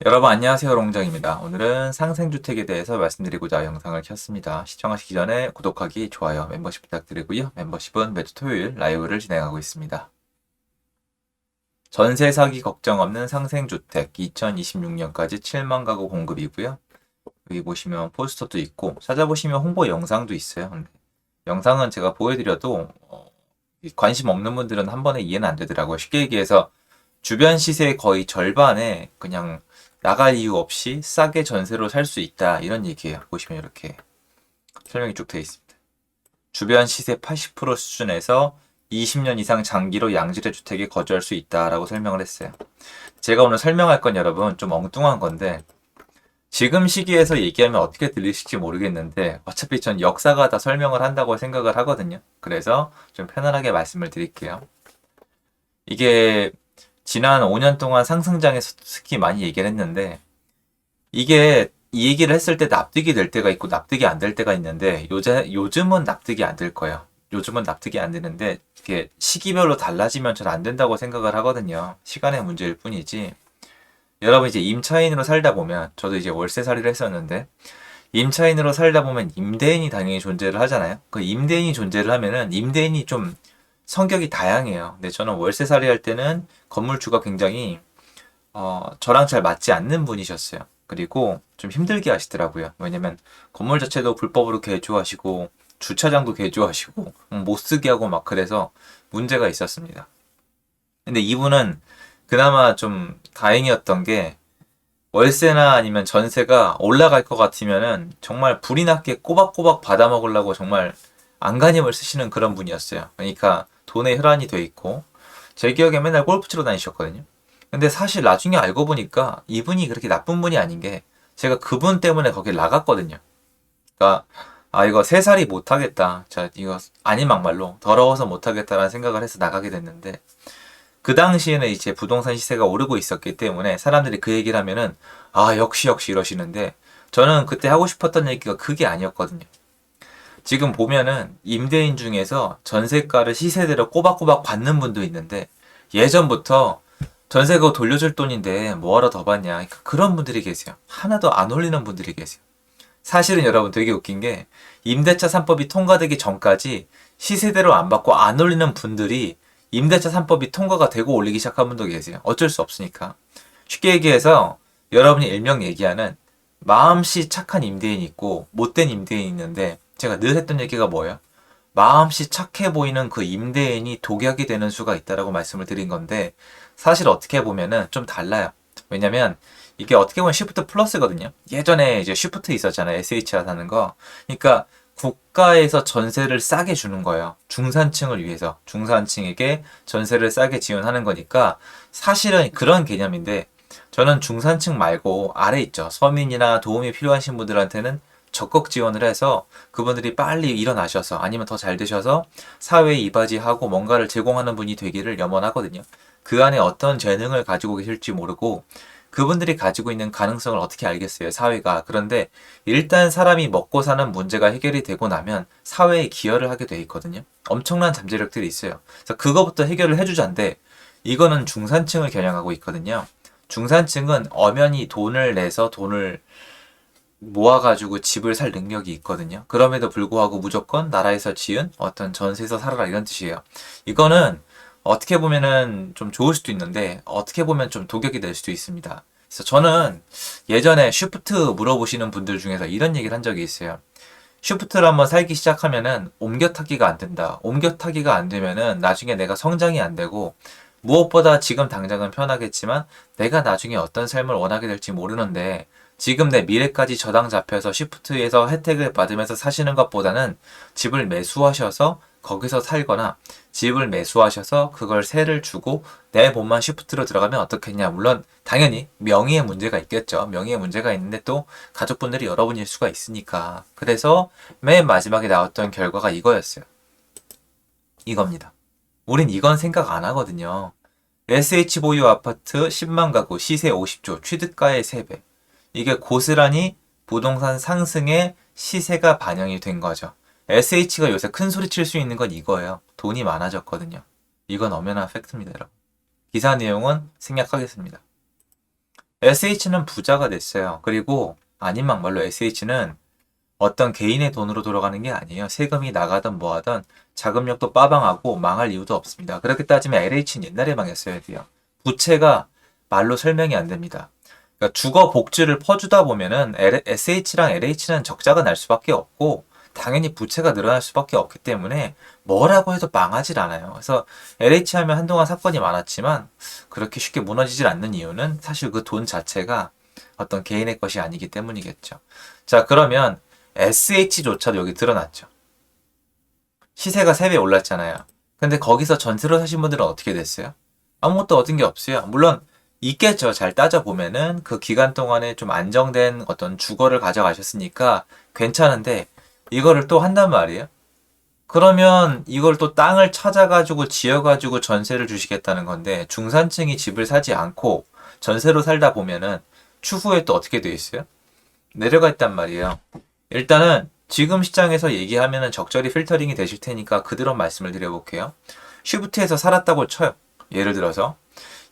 여러분 안녕하세요, 롱정입니다. 오늘은 상생주택에 대해서 말씀드리고자 영상을 켰습니다. 시청하시기 전에 구독하기, 좋아요, 멤버십 부탁드리고요. 멤버십은 매주 토요일 라이브를 진행하고 있습니다. 전세 사기 걱정 없는 상생주택 2026년까지 7만 가구 공급이고요. 여기 보시면 포스터도 있고 찾아보시면 홍보 영상도 있어요. 근데 영상은 제가 보여드려도 관심 없는 분들은 한 번에 이해는 안 되더라고요. 쉽게 얘기해서 주변 시세의 거의 절반에 그냥 나갈 이유 없이 싸게 전세로 살 수 있다 이런 얘기예요. 보시면 이렇게 설명이 쭉 되어 있습니다. 주변 시세 80% 수준에서 20년 이상 장기로 양질의 주택에 거주할 수 있다라고 설명을 했어요. 제가 오늘 설명할 건 여러분 좀 엉뚱한 건데 지금 시기에서 얘기하면 어떻게 들리실지 모르겠는데 어차피 전 역사가 다 설명을 한다고 생각을 하거든요. 그래서 좀 편안하게 말씀을 드릴게요. 이게 지난 5년 동안 상승장에서 특히 많이 얘기를 했는데 이게 이 얘기를 했을 때 납득이 될 때가 있고 납득이 안 될 때가 있는데 요즘은 납득이 안 될 거예요. 요즘은 납득이 안 되는데 이게 시기별로 달라지면 잘 안 된다고 생각을 하거든요. 시간의 문제일 뿐이지. 여러분 이제 임차인으로 살다 보면 저도 이제 월세살이를 했었는데 임차인으로 살다 보면 임대인이 당연히 존재를 하잖아요. 그 임대인이 존재를 하면은 임대인이 좀 성격이 다양해요. 근데 저는 월세살이 할 때는 건물주가 굉장히 저랑 잘 맞지 않는 분이셨어요. 그리고 좀 힘들게 하시더라고요. 왜냐면 건물 자체도 불법으로 개조하시고 주차장도 개조하시고 못 쓰게 하고 막 그래서 문제가 있었습니다. 근데 이분은 그나마 좀 다행이었던 게 월세나 아니면 전세가 올라갈 것 같으면은 정말 불이 났게 꼬박꼬박 받아먹으려고 정말 안간힘을 쓰시는 그런 분이었어요. 그러니까 돈에 혈안이 돼 있고 제 기억에 맨날 골프 치러 다니셨거든요. 근데 사실 나중에 알고 보니까 이분이 그렇게 나쁜 분이 아닌 게 제가 그분 때문에 거길 나갔거든요. 그러니까 아 이거 세 살이 못하겠다. 자 이거 아닌 막말로 더러워서 못하겠다라는 생각을 해서 나가게 됐는데 그 당시에는 이제 부동산 시세가 오르고 있었기 때문에 사람들이 그 얘기를 하면은 아 역시 이러시는데 저는 그때 하고 싶었던 얘기가 그게 아니었거든요. 지금 보면은 임대인 중에서 전세가를 시세대로 꼬박꼬박 받는 분도 있는데 예전부터 전세 그거 돌려줄 돈인데 뭐하러 더 받냐. 그러니까 그런 분들이 계세요. 하나도 안 올리는 분들이 계세요. 사실은 여러분 되게 웃긴 게 임대차 3법이 통과되기 전까지 시세대로 안 받고 안 올리는 분들이 임대차 3법이 통과가 되고 올리기 시작한 분도 계세요. 어쩔 수 없으니까. 쉽게 얘기해서 여러분이 일명 얘기하는 마음씨 착한 임대인이 있고 못된 임대인이 있는데 제가 늘 했던 얘기가 뭐예요? 마음씨 착해 보이는 그 임대인이 독약이 되는 수가 있다라고 말씀을 드린 건데 사실 어떻게 보면은 좀 달라요. 왜냐면 이게 어떻게 보면 시프트 플러스거든요. 예전에 이제 시프트 있었잖아요. SHR 사는 거. 그러니까 국가에서 전세를 싸게 주는 거예요. 중산층을 위해서. 중산층에게 전세를 싸게 지원하는 거니까 사실은 그런 개념인데 저는 중산층 말고 아래 있죠. 서민이나 도움이 필요하신 분들한테는 적극 지원을 해서 그분들이 빨리 일어나셔서 아니면 더 잘 되셔서 사회에 이바지하고 뭔가를 제공하는 분이 되기를 염원하거든요. 그 안에 어떤 재능을 가지고 계실지 모르고 그분들이 가지고 있는 가능성을 어떻게 알겠어요, 사회가. 그런데 일단 사람이 먹고 사는 문제가 해결이 되고 나면 사회에 기여를 하게 돼 있거든요. 엄청난 잠재력들이 있어요. 그래서 그거부터 해결을 해주자인데 이거는 중산층을 겨냥하고 있거든요. 중산층은 엄연히 돈을 내서 돈을 모아가지고 집을 살 능력이 있거든요. 그럼에도 불구하고 무조건 나라에서 지은 어떤 전세에서 살아라 이런 뜻이에요. 이거는 어떻게 보면은 좀 좋을 수도 있는데 어떻게 보면 좀 독약이 될 수도 있습니다. 그래서 저는 예전에 슈프트 물어보시는 분들 중에서 이런 얘기를 한 적이 있어요. 슈프트를 한번 살기 시작하면은 옮겨 타기가 안 된다. 옮겨 타기가 안 되면은 나중에 내가 성장이 안 되고 무엇보다 지금 당장은 편하겠지만 내가 나중에 어떤 삶을 원하게 될지 모르는데 지금 내 미래까지 저당 잡혀서 시프트에서 혜택을 받으면서 사시는 것보다는 집을 매수하셔서 거기서 살거나 집을 매수하셔서 그걸 세를 주고 내 몸만 시프트로 들어가면 어떻겠냐. 물론 당연히 명의의 문제가 있겠죠. 명의의 문제가 있는데 또 가족분들이 여러분일 수가 있으니까. 그래서 맨 마지막에 나왔던 결과가 이거였어요. 이겁니다. 우린 이건 생각 안 하거든요. SH 보유 아파트 10만 가구 시세 50조 취득가의 3배. 이게 고스란히 부동산 상승의 시세가 반영이 된 거죠. SH가 요새 큰 소리 칠 수 있는 건 이거예요. 돈이 많아졌거든요. 이건 엄연한 팩트입니다, 여러분. 기사 내용은 생략하겠습니다. SH는 부자가 됐어요. 그리고 아닌 막말로 SH는 어떤 개인의 돈으로 돌아가는 게 아니에요. 세금이 나가든 뭐하든 자금력도 빠방하고 망할 이유도 없습니다. 그렇게 따지면 LH는 옛날에 망했어야 돼요. 부채가 말로 설명이 안 됩니다. 그러니까 주거 복지를 퍼주다 보면은 SH랑 LH는 적자가 날 수밖에 없고 당연히 부채가 늘어날 수밖에 없기 때문에 뭐라고 해도 망하질 않아요. 그래서 LH 하면 한동안 사건이 많았지만 그렇게 쉽게 무너지질 않는 이유는 사실 그 돈 자체가 어떤 개인의 것이 아니기 때문이겠죠. 자, 그러면 SH조차도 여기 드러났죠. 시세가 3배 올랐잖아요. 근데 거기서 전세로 사신 분들은 어떻게 됐어요? 아무것도 얻은 게 없어요. 물론 있겠죠. 잘 따져보면은 그 기간 동안에 좀 안정된 어떤 주거를 가져가셨으니까 괜찮은데 이거를 또 한단 말이에요. 그러면 이걸 또 땅을 찾아가지고 지어가지고 전세를 주시겠다는 건데 중산층이 집을 사지 않고 전세로 살다 보면은 추후에 또 어떻게 돼 있어요? 내려가 있단 말이에요. 일단은 지금 시장에서 얘기하면은 적절히 필터링이 되실 테니까 그대로 말씀을 드려볼게요. 쉬프트에서 살았다고 쳐요. 예를 들어서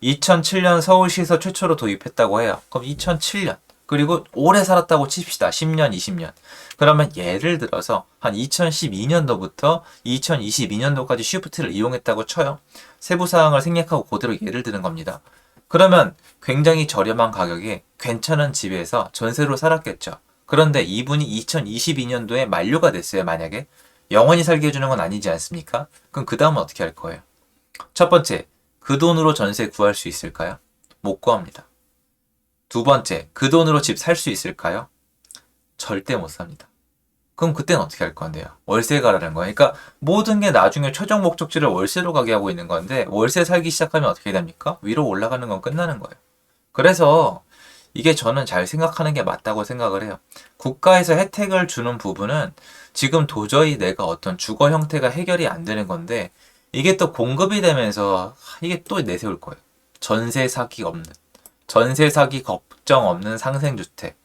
2007년 서울시에서 최초로 도입했다고 해요. 그럼 2007년 그리고 오래 살았다고 칩시다. 10년, 20년. 그러면 예를 들어서 한 2012년도부터 2022년도까지 쉬프트를 이용했다고 쳐요. 세부 사항을 생략하고 그대로 예를 드는 겁니다. 그러면 굉장히 저렴한 가격에 괜찮은 집에서 전세로 살았겠죠. 그런데 이분이 2022년도에 만료가 됐어요, 만약에. 영원히 살게 해주는 건 아니지 않습니까? 그럼 그 다음은 어떻게 할 거예요? 첫 번째, 그 돈으로 전세 구할 수 있을까요? 못 구합니다. 두 번째, 그 돈으로 집 살 수 있을까요? 절대 못 삽니다. 그럼 그때는 어떻게 할 건데요? 월세 가라는 거예요. 그러니까 모든 게 나중에 최종 목적지를 월세로 가게 하고 있는 건데 월세 살기 시작하면 어떻게 됩니까? 위로 올라가는 건 끝나는 거예요. 그래서 이게 저는 잘 생각하는 게 맞다고 생각을 해요. 국가에서 혜택을 주는 부분은 지금 도저히 내가 어떤 주거 형태가 해결이 안 되는 건데 이게 또 공급이 되면서 이게 또 내세울 거예요. 전세 사기 없는, 전세 사기 걱정 없는 상생주택.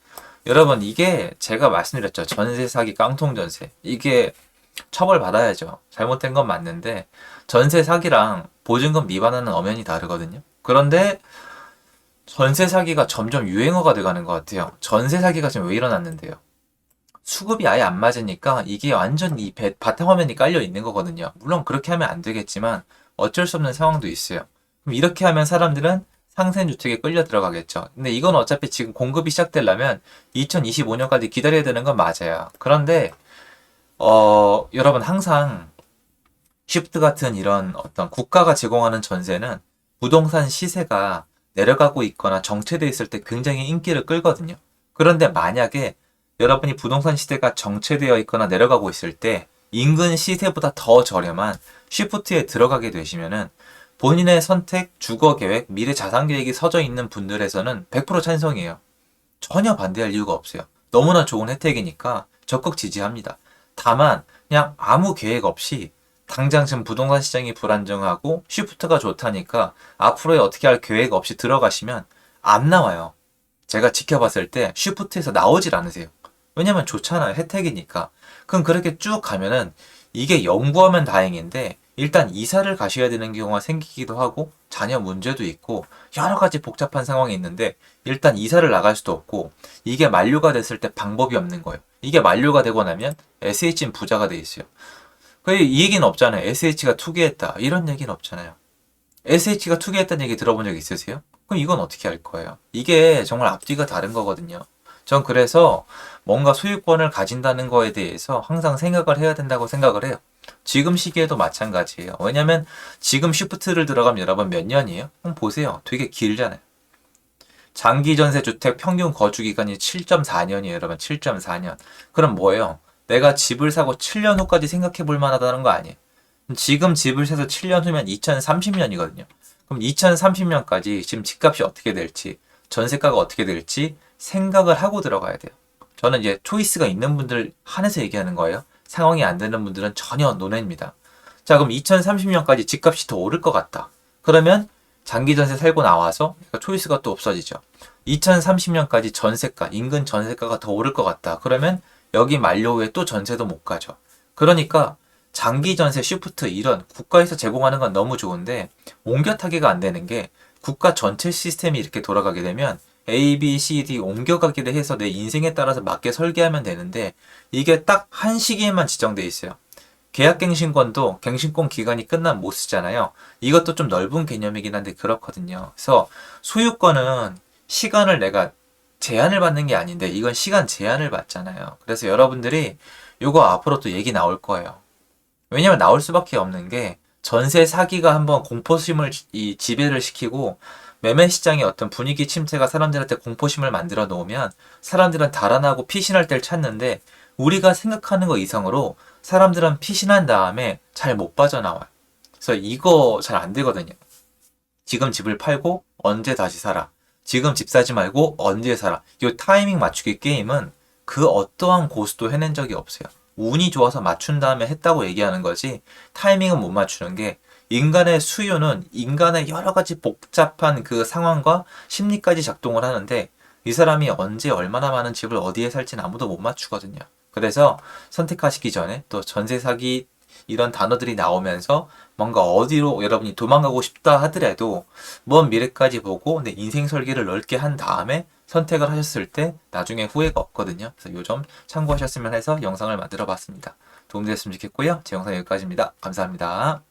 여러분 이게 제가 말씀드렸죠. 전세 사기 깡통 전세. 이게 처벌받아야죠. 잘못된 건 맞는데 전세 사기랑 보증금 위반하는 엄연히 다르거든요. 그런데 전세 사기가 점점 유행어가 돼가는 것 같아요. 전세 사기가 지금 왜 일어났는데요? 수급이 아예 안 맞으니까 이게 완전 이 바탕화면이 깔려 있는 거거든요. 물론 그렇게 하면 안 되겠지만 어쩔 수 없는 상황도 있어요. 그럼 이렇게 하면 사람들은 상생주택에 끌려 들어가겠죠. 근데 이건 어차피 지금 공급이 시작되려면 2025년까지 기다려야 되는 건 맞아요. 그런데 여러분 항상 쉬프트 같은 이런 어떤 국가가 제공하는 전세는 부동산 시세가 내려가고 있거나 정체돼 있을 때 굉장히 인기를 끌거든요. 그런데 만약에 여러분이 부동산 시세가 정체되어 있거나 내려가고 있을 때 인근 시세보다 더 저렴한 쉬프트에 들어가게 되시면은 본인의 선택, 주거 계획, 미래 자산 계획이 서져 있는 분들에서는 100% 찬성이에요. 전혀 반대할 이유가 없어요. 너무나 좋은 혜택이니까 적극 지지합니다. 다만 그냥 아무 계획 없이 당장 지금 부동산 시장이 불안정하고 쉬프트가 좋다니까 앞으로에 어떻게 할 계획 없이 들어가시면 안 나와요. 제가 지켜봤을 때 쉬프트에서 나오질 않으세요. 왜냐면 좋잖아요. 혜택이니까. 그럼 그렇게 쭉 가면은 이게 영구하면 다행인데 일단 이사를 가셔야 되는 경우가 생기기도 하고 자녀 문제도 있고 여러 가지 복잡한 상황이 있는데 일단 이사를 나갈 수도 없고 이게 만료가 됐을 때 방법이 없는 거예요. 이게 만료가 되고 나면 SH는 부자가 돼 있어요. 이 얘기는 없잖아요. SH가 투기했다. 이런 얘기는 없잖아요. SH가 투기했다는 얘기 들어본 적 있으세요? 그럼 이건 어떻게 할 거예요? 이게 정말 앞뒤가 다른 거거든요. 전 그래서 뭔가 소유권을 가진다는 거에 대해서 항상 생각을 해야 된다고 생각을 해요. 지금 시기에도 마찬가지예요. 왜냐면 지금 쉬프트를 들어가면 여러분 몇 년이에요? 한번 보세요. 되게 길잖아요. 장기 전세 주택 평균 거주 기간이 7.4년이에요, 여러분. 7.4년. 그럼 뭐예요? 내가 집을 사고 7년 후까지 생각해 볼 만하다는 거 아니에요? 지금 집을 사서 7년 후면 2030년이거든요. 그럼 2030년까지 지금 집값이 어떻게 될지, 전세가가 어떻게 될지 생각을 하고 들어가야 돼요. 저는 이제 초이스가 있는 분들 한해서 얘기하는 거예요. 상황이 안 되는 분들은 전혀 논외입니다. 자, 그럼 2030년까지 집값이 더 오를 것 같다. 그러면 장기 전세 살고 나와서 초이스가 또 없어지죠. 2030년까지 전세가, 인근 전세가가 더 오를 것 같다. 그러면 여기 만료 후에 또 전세도 못 가죠. 그러니까 장기 전세 쉬프트 이런 국가에서 제공하는 건 너무 좋은데 옮겨 타기가 안 되는 게 국가 전체 시스템이 이렇게 돌아가게 되면 A, B, C, D 옮겨가기를 해서 내 인생에 따라서 맞게 설계하면 되는데 이게 딱 한 시기에만 지정돼 있어요. 계약갱신권도 갱신권 기간이 끝나면 못 쓰잖아요. 이것도 좀 넓은 개념이긴 한데 그렇거든요. 그래서 소유권은 시간을 내가 제한을 받는 게 아닌데 이건 시간 제한을 받잖아요. 그래서 여러분들이 이거 앞으로 또 얘기 나올 거예요. 왜냐면 나올 수밖에 없는 게 전세 사기가 한번 공포심을 지배를 시키고 매매 시장의 어떤 분위기 침체가 사람들한테 공포심을 만들어 놓으면 사람들은 달아나고 피신할 때를 찾는데 우리가 생각하는 것 이상으로 사람들은 피신한 다음에 잘 못 빠져나와요. 그래서 이거 잘 안 되거든요. 지금 집을 팔고 언제 다시 살아. 지금 집 사지 말고 언제 살아. 이 타이밍 맞추기 게임은 그 어떠한 고수도 해낸 적이 없어요. 운이 좋아서 맞춘 다음에 했다고 얘기하는 거지 타이밍은 못 맞추는 게 인간의 수요는 인간의 여러 가지 복잡한 그 상황과 심리까지 작동을 하는데 이 사람이 언제 얼마나 많은 집을 어디에 살지는 아무도 못 맞추거든요. 그래서 선택하시기 전에 또 전세 사기 이런 단어들이 나오면서 뭔가 어디로 여러분이 도망가고 싶다 하더라도 먼 미래까지 보고 내 인생 설계를 넓게 한 다음에 선택을 하셨을 때 나중에 후회가 없거든요. 그래서 이 점 참고하셨으면 해서 영상을 만들어 봤습니다. 도움되셨으면 좋겠고요. 제 영상 여기까지입니다. 감사합니다.